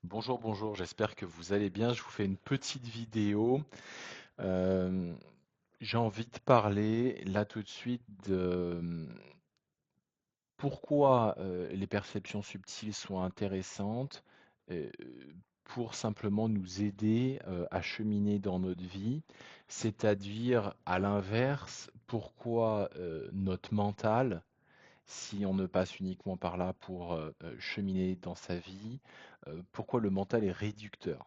Bonjour, bonjour, j'espère que vous allez bien. Je vous fais une petite vidéo. Euh, j'ai envie de parler là tout de suite de pourquoi les perceptions subtiles sont intéressantes euh, pour simplement nous aider à cheminer dans notre vie, c'est-à-dire à l'inverse, pourquoi notre mental, si on ne passe uniquement par là pour cheminer dans sa vie, pourquoi le mental est réducteur.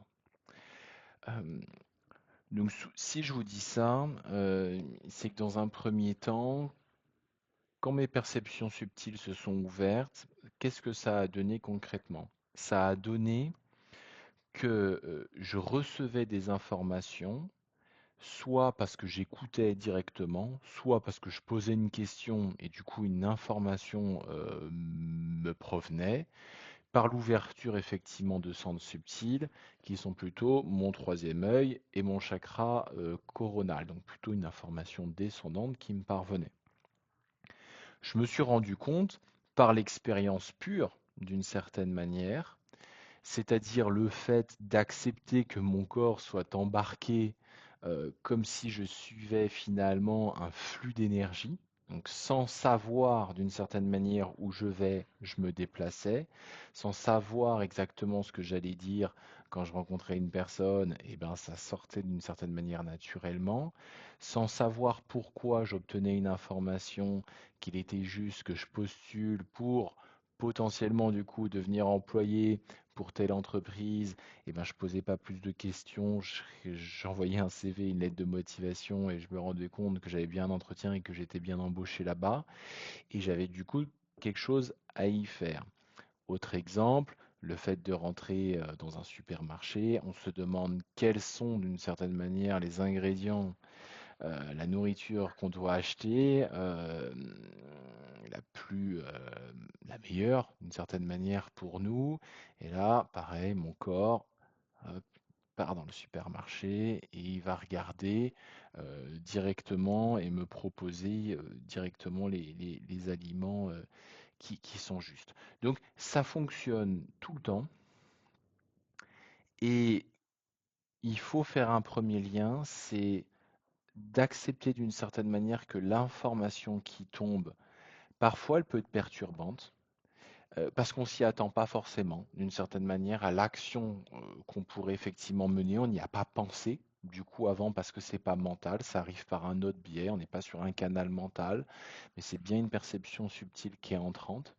Euh, Donc, si je vous dis ça, c'est que dans un premier temps, quand mes perceptions subtiles se sont ouvertes, qu'est-ce que ça a donné concrètement? Ça a donné que je recevais des informations, soit parce que j'écoutais directement, soit parce que je posais une question et du coup une information me provenait, par l'ouverture effectivement de centres subtils qui sont plutôt mon troisième œil et mon chakra coronal, donc plutôt une information descendante qui me parvenait. Je me suis rendu compte par l'expérience pure, d'une certaine manière, c'est-à-dire le fait d'accepter que mon corps soit embarqué comme si je suivais finalement un flux d'énergie. Donc sans savoir d'une certaine manière où je vais, je me déplaçais. Sans savoir exactement ce que j'allais dire quand je rencontrais une personne, et ben ça sortait d'une certaine manière naturellement. Sans savoir pourquoi j'obtenais une information, qu'il était juste que je postule pour potentiellement du coup devenir employé pour telle entreprise, et ben, je posais pas plus de questions, j'envoyais un CV, une lettre de motivation et je me rendais compte que j'avais bien un entretien et que j'étais bien embauché là-bas et j'avais du coup quelque chose à y faire. Autre exemple, le fait de rentrer dans un supermarché, on se demande quels sont d'une certaine manière les ingrédients, la nourriture qu'on doit acheter, la plus, la meilleure d'une certaine manière pour nous. Et là, pareil, mon corps hop, part dans le supermarché et il va regarder directement et me proposer directement les aliments qui sont justes. Donc ça fonctionne tout le temps et il faut faire un premier lien, c'est d'accepter d'une certaine manière que l'information qui tombe, parfois elle peut être perturbante, parce qu'on s'y attend pas forcément, d'une certaine manière, à l'action qu'on pourrait effectivement mener. On n'y a pas pensé, du coup, avant, parce que c'est pas mental, ça arrive par un autre biais, on n'est pas sur un canal mental, mais c'est bien une perception subtile qui est entrante.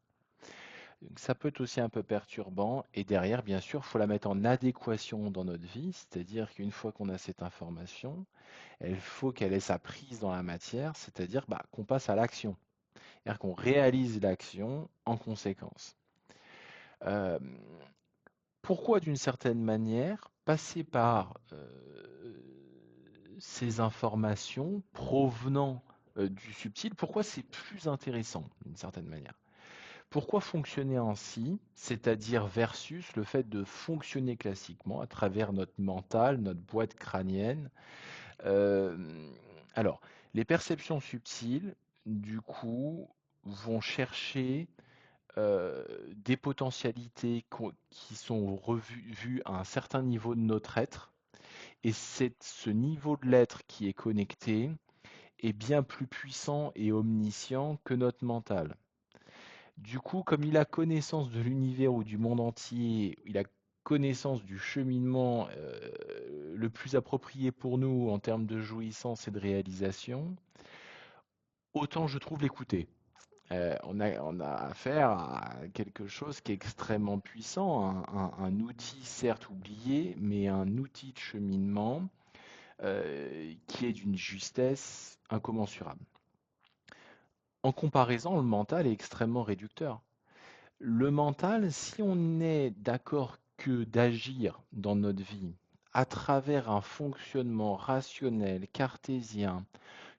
Donc, ça peut être aussi un peu perturbant, et derrière, bien sûr, il faut la mettre en adéquation dans notre vie, c'est-à-dire qu'une fois qu'on a cette information, il faut qu'elle ait sa prise dans la matière, c'est-à-dire bah, qu'on passe à l'action, c'est-à-dire qu'on réalise l'action en conséquence. Euh, Pourquoi, d'une certaine manière, passer par ces informations provenant du subtil, pourquoi c'est plus intéressant, d'une certaine manière? Pourquoi fonctionner ainsi, c'est-à-dire versus le fait de fonctionner classiquement à travers notre mental, notre boîte crânienne? Euh, alors, les perceptions subtiles, du coup, vont chercher des potentialités qui sont vues à un certain niveau de notre être, et c'est ce niveau de l'être qui est connecté est bien plus puissant et omniscient que notre mental. Du coup, comme il a connaissance de l'univers ou du monde entier, il a connaissance du cheminement le plus approprié pour nous en termes de jouissance et de réalisation, autant je trouve l'écouter. On a affaire à quelque chose qui est extrêmement puissant, un outil certes oublié, mais un outil de cheminement qui est d'une justesse incommensurable. En comparaison, le mental est extrêmement réducteur. Le mental, si on est d'accord que d'agir dans notre vie à travers un fonctionnement rationnel, cartésien,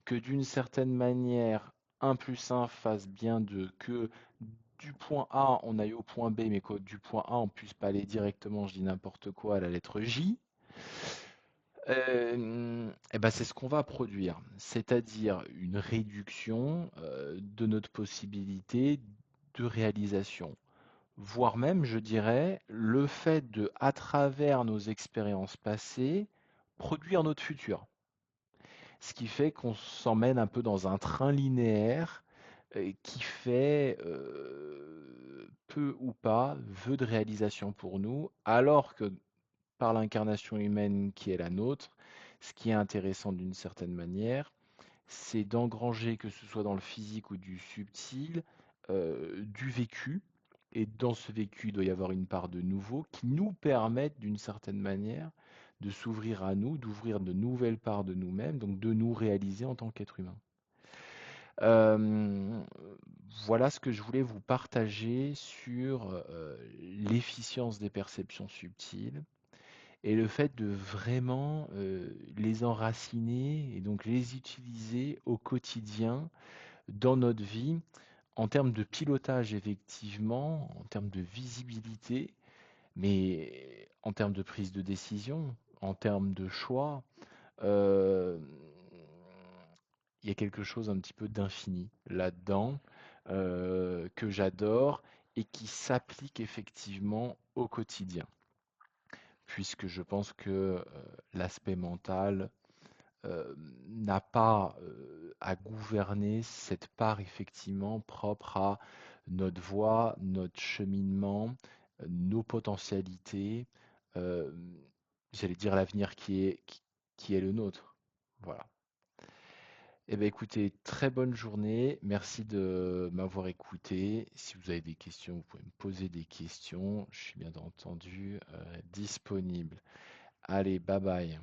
que d'une certaine manière, un plus un fasse bien 2, que du point A on aille au point B, mais que du point A on puisse pas aller directement, je dis n'importe quoi, à la lettre J, et ben c'est ce qu'on va produire, c'est-à-dire une réduction de notre possibilité de réalisation. voire même, je dirais, le fait de, à travers nos expériences passées, produire notre futur. Ce qui fait qu'on s'emmène un peu dans un train linéaire qui fait peu ou pas vœu de réalisation pour nous, alors que par l'incarnation humaine qui est la nôtre, ce qui est intéressant d'une certaine manière, c'est d'engranger, que ce soit dans le physique ou du subtil, du vécu. Et dans ce vécu, il doit y avoir une part de nouveau qui nous permettent d'une certaine manière de s'ouvrir à nous, d'ouvrir de nouvelles parts de nous-mêmes, donc de nous réaliser en tant qu'être humain. Euh, voilà ce que je voulais vous partager sur l'efficience des perceptions subtiles et le fait de vraiment les enraciner et donc les utiliser au quotidien dans notre vie en termes de pilotage effectivement, en termes de visibilité, mais en termes de prise de décision, en termes de choix, euh, il y a quelque chose un petit peu d'infini là-dedans que j'adore et qui s'applique effectivement au quotidien, puisque je pense que l'aspect mental n'a pas à gouverner cette part effectivement propre à notre voie, notre cheminement, nos potentialités, euh, j'allais dire l'avenir qui est le nôtre. Voilà. Eh bien, écoutez, très bonne journée. Merci de m'avoir écouté. Si vous avez des questions, vous pouvez me poser des questions. Je suis bien entendu disponible. Allez, bye bye.